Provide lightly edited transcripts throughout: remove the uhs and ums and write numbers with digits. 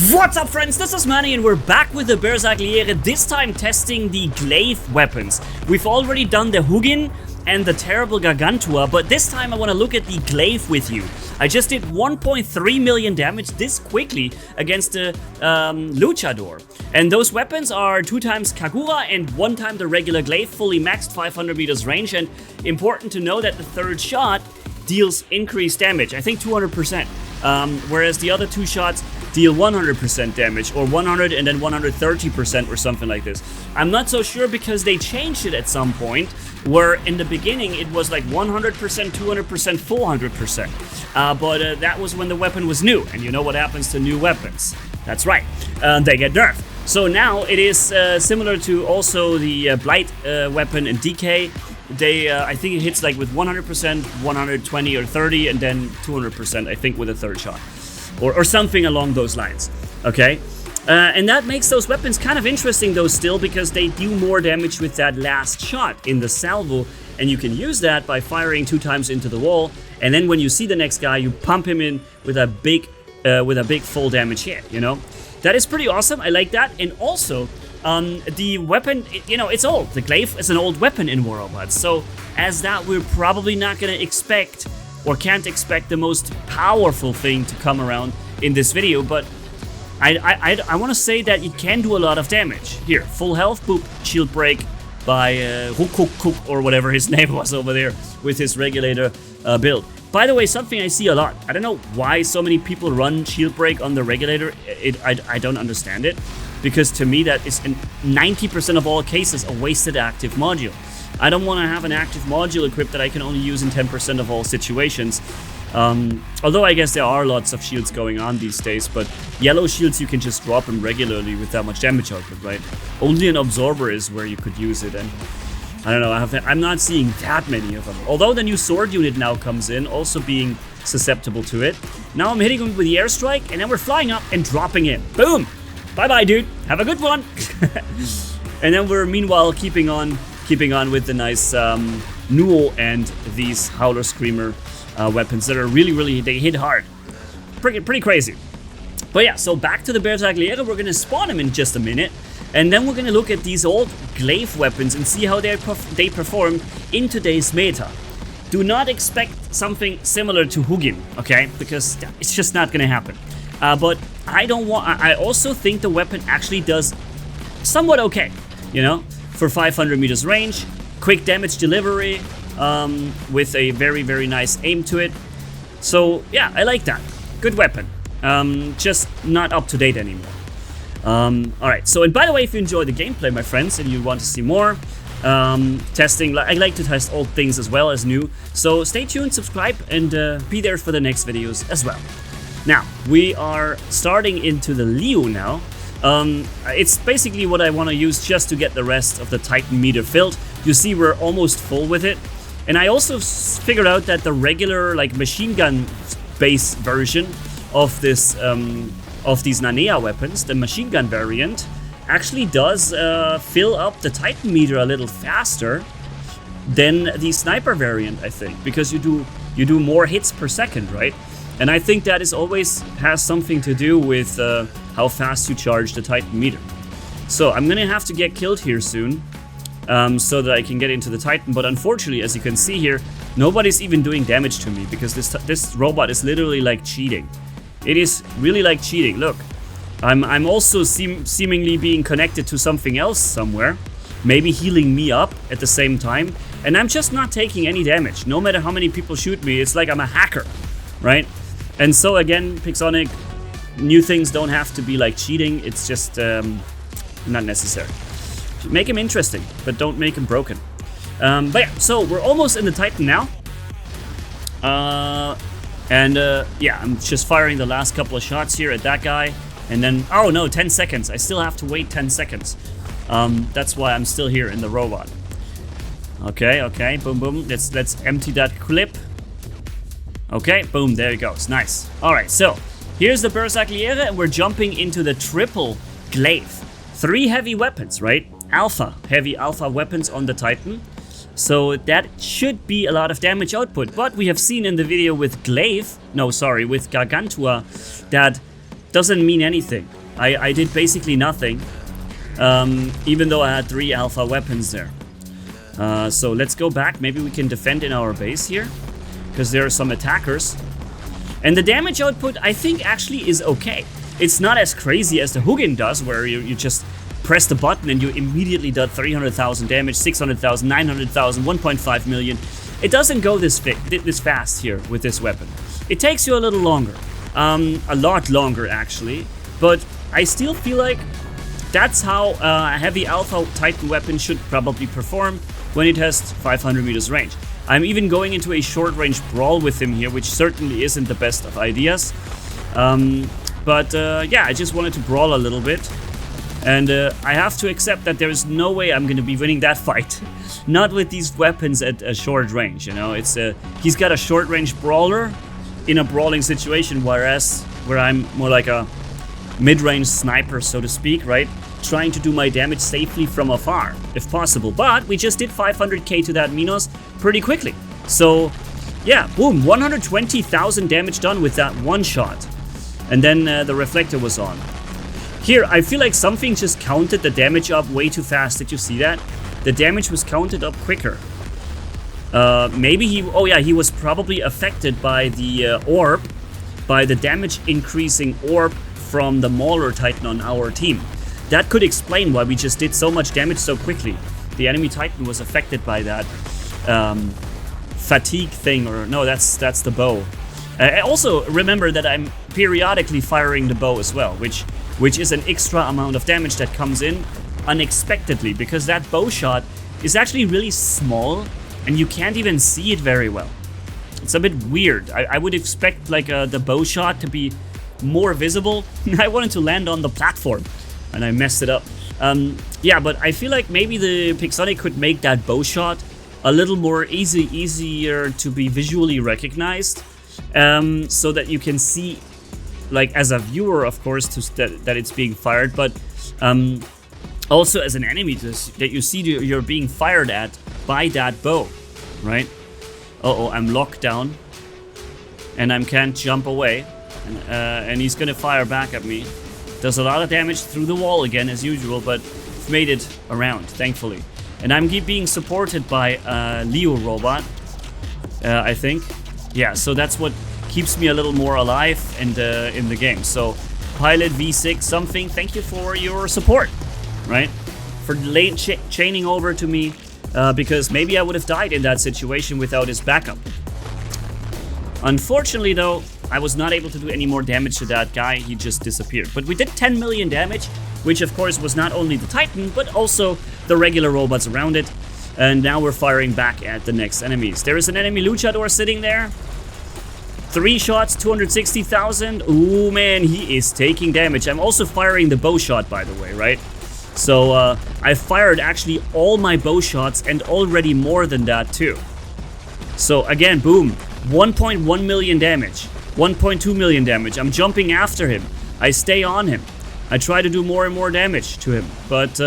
What's up, friends? This is Manni and we're back with the Bersagliere, this time testing the Glaive weapons. We've already done the Hugin and the terrible Gargantua, but this time I want to look at the Glaive with you. I just did 1.3 million damage this quickly against the Luchador. And those weapons are 2 times Kagura and 1 time the regular Glaive, fully maxed 500 meters range. And important to know that the third shot deals increased damage, I think 200%. Whereas the other 2 shots deal 100% damage, or 100 and then 130% or something like this. I'm not so sure because they changed it at some point, where in the beginning it was like 100%, 200%, 400%. But that was when the weapon was new, and you know what happens to new weapons. That's right, they get nerfed. So now it is similar to also the Blight weapon in DK. I think it hits like with 100%, 120 or 30, and then 200%, I think, with a third shot. Or something along those lines, okay? And that makes those weapons kind of interesting though still, because they do more damage with that last shot in the salvo, and you can use that by firing 2 times into the wall, and then when you see the next guy, you pump him in with a big full damage hit, you know? That is pretty awesome, I like that, and also, the weapon, you know, it's old. The Glaive is an old weapon in War Robots, so as that, we're probably not gonna expect or can't expect the most powerful thing to come around in this video, but I want to say that it can do a lot of damage. Here, full health, boop, shield break by Hukuk or whatever his name was over there with his regulator build. By the way, something I see a lot. I don't know why so many people run shield break on the regulator. I don't understand it, because to me that is in 90% of all cases a wasted active module. I don't want to have an active module equipped that I can only use in 10% of all situations. Although I guess there are lots of shields going on these days, but yellow shields you can just drop them regularly with that much damage output, right? Only an absorber is where you could use it, and I don't know, I'm not seeing that many of them. Although the new sword unit now comes in, also being susceptible to it. Now I'm hitting him with the airstrike, and then we're flying up and dropping in. Boom! Bye-bye, dude. Have a good one! And then we're meanwhile keeping on with the nice Nuo and these Howler Screamer weapons that are really, they hit hard. Pretty crazy. But yeah, so back to the Bersagliere, we're gonna spawn him in just a minute, and then we're gonna look at these old Glaive weapons and see how they perform in today's meta. Do not expect something similar to Hugin, okay? Because it's just not gonna happen. But I also think the weapon actually does somewhat okay, you know? For 500 meters range, quick damage delivery, with a very nice aim to it. So yeah, I like that. Good weapon. Just not up to date anymore. Alright, so and by the way, if you enjoy the gameplay, my friends, and you want to see more testing, I like to test old things as well as new. So stay tuned, subscribe, and be there for the next videos as well. Now, we are starting into the Leo now. It's basically what I want to use just to get the rest of the Titan meter filled. You see we're almost full with it. And I also figured out that the regular like machine gun base version of this of these Nanea weapons, the machine gun variant, actually does fill up the Titan meter a little faster than the sniper variant, I think, because you do more hits per second, right? And I think that has something to do with how fast you charge the Titan meter. So I'm gonna have to get killed here soon, so that I can get into the Titan. But unfortunately, as you can see here, nobody's even doing damage to me, because this robot is literally like cheating. It is really like cheating. Look, I'm also seemingly being connected to something else somewhere, maybe healing me up at the same time, and I'm just not taking any damage. No matter how many people shoot me, it's like I'm a hacker, right? And so again, Pixonic, new things don't have to be like cheating. It's just not necessary. Make him interesting, but don't make him broken. But yeah, so we're almost in the Titan now. Yeah, I'm just firing the last couple of shots here at that guy. And then, oh no, 10 seconds. I still have to wait 10 seconds. That's why I'm still here in the robot. Okay, boom, boom. Let's empty that clip. Okay, boom, there it goes. Nice. Alright, so here's the Bersagliere, and we're jumping into the triple Glaive. 3 heavy weapons, right? Heavy alpha weapons on the Titan. So that should be a lot of damage output. But we have seen in the video with with Gargantua, that doesn't mean anything. I did basically nothing, even though I had 3 alpha weapons there. So let's go back. Maybe we can defend in our base here, because there are some attackers. And the damage output, I think, actually is okay. It's not as crazy as the Hugin does, where you just press the button and you immediately do 300,000 damage, 600,000, 900,000, 1.5 million. It doesn't go this fast here with this weapon. It takes you a little longer. A lot longer, actually. But I still feel like that's how a heavy alpha Titan weapon should probably perform when it has 500 meters range. I'm even going into a short-range brawl with him here, which certainly isn't the best of ideas. Yeah, I just wanted to brawl a little bit. And I have to accept that there's no way I'm going to be winning that fight. Not with these weapons at a short range, you know. He's got a short-range brawler in a brawling situation, whereas I'm more like a mid-range sniper, so to speak, right? Trying to do my damage safely from afar, if possible. But we just did 500k to that Minos pretty quickly. So, yeah, boom, 120,000 damage done with that one shot. And then the reflector was on. Here, I feel like something just counted the damage up way too fast. Did you see that? The damage was counted up quicker. Maybe he was probably affected by the orb, by the damage increasing orb from the Mauler Titan on our team. That could explain why we just did so much damage so quickly. The enemy Titan was affected by that fatigue thing, or no, that's the bow. Also, remember that I'm periodically firing the bow as well, which is an extra amount of damage that comes in unexpectedly, because that bow shot is actually really small and you can't even see it very well. It's a bit weird. I would expect like the bow shot to be more visible. I wanted to land on the platform and I messed it up. Yeah, but I feel like maybe the Pixonic could make that bow shot a little more easier to be visually recognized, so that you can see, like as a viewer, of course, that it's being fired, but also as an enemy, that you see you're being fired at by that bow, right? Uh-oh, I'm locked down and I can't jump away, and he's gonna fire back at me. Does a lot of damage through the wall again, as usual, but made it around, thankfully. And I'm being supported by Leo Robot, I think. Yeah, so that's what keeps me a little more alive and in the game. So, Pilot V6 something, thank you for your support, right? For late chaining over to me, because maybe I would have died in that situation without his backup. Unfortunately, though, I was not able to do any more damage to that guy. He just disappeared. But we did 10 million damage, which of course was not only the Titan, but also the regular robots around it. And now we're firing back at the next enemies. There is an enemy Luchador sitting there. 3 shots, 260,000. Ooh, man, he is taking damage. I'm also firing the bow shot, by the way, right? So I fired actually all my bow shots and already more than that too. So again, boom, 1.1 million damage, 1.2 million damage. I'm jumping after him. I stay on him. I try to do more and more damage to him, but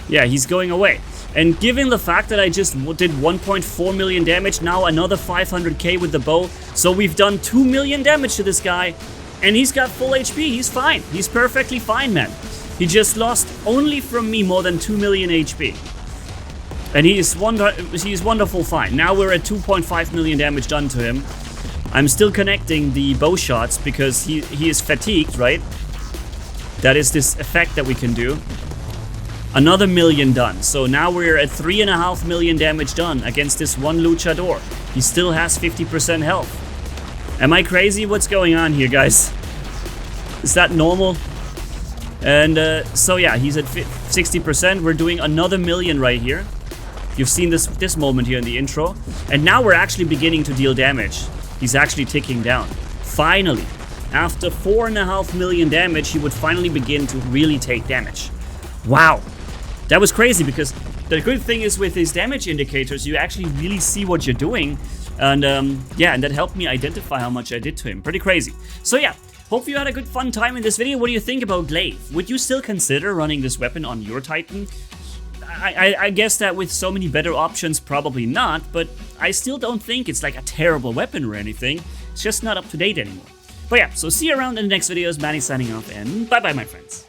yeah, he's going away. And given the fact that I just did 1.4 million damage, now another 500k with the bow, so we've done 2 million damage to this guy, and he's got full HP. He's fine. He's perfectly fine, man. He just lost only from me more than 2 million HP. And he's wonderful fine. Now we're at 2.5 million damage done to him. I'm still connecting the bow shots because he is fatigued, right? That is this effect that we can do. Another million done. So now we're at 3.5 million damage done against this one Luchador. He still has 50% health. Am I crazy? What's going on here, guys? Is that normal? And so yeah, he's at 60%. We're doing another million right here. You've seen this moment here in the intro. And now we're actually beginning to deal damage. He's actually ticking down. Finally, after 4.5 million damage, he would finally begin to really take damage. Wow. That was crazy, because the good thing is with these damage indicators, you actually really see what you're doing. And yeah, and that helped me identify how much I did to him. Pretty crazy. So yeah, hope you had a good fun time in this video. What do you think about Glaive? Would you still consider running this weapon on your Titan? I guess that with so many better options, probably not, but I still don't think it's like a terrible weapon or anything. It's just not up to date anymore. But yeah, so see you around in the next videos. Manni signing off, and bye bye, my friends.